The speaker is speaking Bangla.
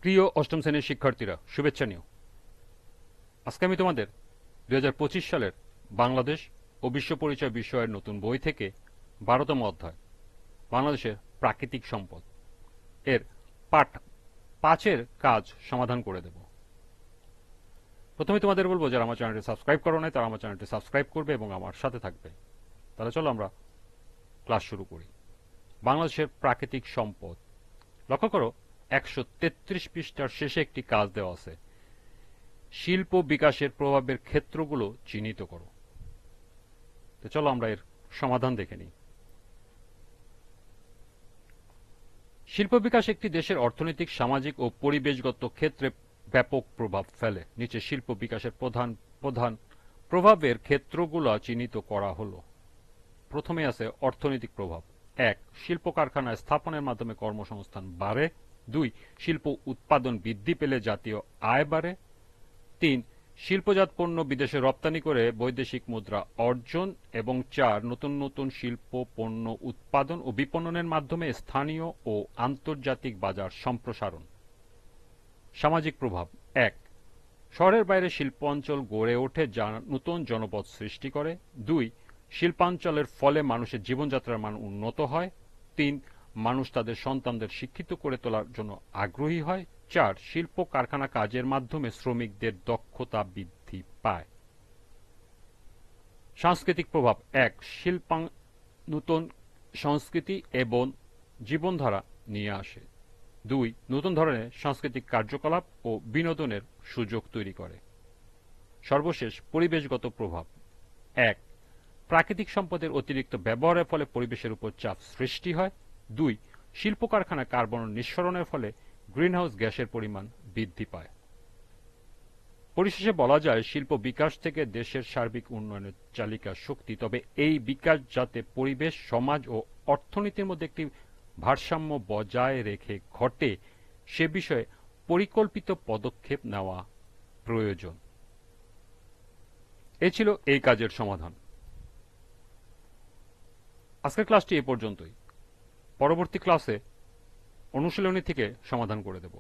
প্রিয় অষ্টম শ্রেণীর শিক্ষার্থীরা, শুভেচ্ছা নিও। আজকে আমি তোমাদের 2025 সালের বাংলাদেশ ও বিশ্ব পরিচয় বিষয়ের নতুন বই থেকে 12তম অধ্যায় বাংলাদেশের প্রাকৃতিক সম্পদ এর পাঠ 5-এর কাজ সমাধান করে দেব। প্রথমে তোমাদের বলবো, যারা আমার চ্যানেলটি সাবস্ক্রাইব করো নাই তারা আমার চ্যানেলটি সাবস্ক্রাইব করবে এবং আমার সাথে থাকবে। তাহলে চলো আমরা ক্লাস শুরু করি। বাংলাদেশের প্রাকৃতিক সম্পদ। লক্ষ্য করো, 133 পৃষ্ঠার শেষে একটি কাজ দেওয়া আছে। শিল্প বিকাশের প্রভাবের ক্ষেত্রগুলো চিহ্নিত করো। তো চলো আমরা এর সমাধান দেখে নিই। শিল্প বিকাশ একটি দেশের অর্থনৈতিক, সামাজিক ও পরিবেশগত ক্ষেত্রে ব্যাপক প্রভাব ফেলে। নিচে শিল্প বিকাশের প্রধান প্রধান প্রভাবের ক্ষেত্রগুলো চিহ্নিত করা হলো। প্রথমে আছে অর্থনৈতিক প্রভাব। 1. শিল্প কারখানায় স্থাপনের মাধ্যমে কর্মসংস্থান বাড়ে। 2. শিল্প উৎপাদন বৃদ্ধি পেলে জাতীয় আয় বাড়ে। 3. শিল্পজাত পণ্য বিদেশে রপ্তানি করে বৈদেশিক মুদ্রা অর্জন। এবং 4. নতুন নতুন শিল্প পণ্য উৎপাদন ও বিপণনের মাধ্যমে স্থানীয় ও আন্তর্জাতিক বাজার সম্প্রসারণ। সামাজিক প্রভাব। 1. শহরের বাইরে শিল্পাঞ্চল গড়ে ওঠে যা নতুন জনপদ সৃষ্টি করে। 2. শিল্পাঞ্চলের ফলে মানুষের জীবনযাত্রার মান উন্নত হয়। 3. মানুষ তাদের সন্তানদের শিক্ষিত করে তোলার জন্য আগ্রহী হয়। 4. শিল্প কারখানা কাজের মাধ্যমে শ্রমিকদের দক্ষতা বৃদ্ধি পায়। সাংস্কৃতিক প্রভাব। 1. নতুন সংস্কৃতি এবং জীবনধারা নিয়ে আসে। 2. নতুন ধরনের সাংস্কৃতিক কার্যকলাপ ও বিনোদনের সুযোগ তৈরি করে। সর্বশেষ পরিবেশগত প্রভাব। 1. প্রাকৃতিক সম্পদের অতিরিক্ত ব্যবহারের ফলে পরিবেশের উপর চাপ সৃষ্টি হয়। 2. শিল্প কারখানায় কার্বন নিঃসরণের ফলে গ্রিনহাউস গ্যাসের পরিমাণ বৃদ্ধি পায়। পরিশেষে বলা যায়, শিল্প বিকাশ থেকে দেশের সার্বিক উন্নয়নের চালিকা শক্তি। তবে এই বিকাশ যাতে পরিবেশ, সমাজ ও অর্থনীতির মধ্যে একটি ভারসাম্য বজায় রেখে ঘটে সে বিষয়ে পরিকল্পিত পদক্ষেপ নেওয়া প্রয়োজন। এ ছিল এই কাজের সমাধান। আজকের ক্লাসটি এ পর্যন্তই। পরবর্তী ক্লাসে অনুশীলনী থেকে সমাধান করে দেব।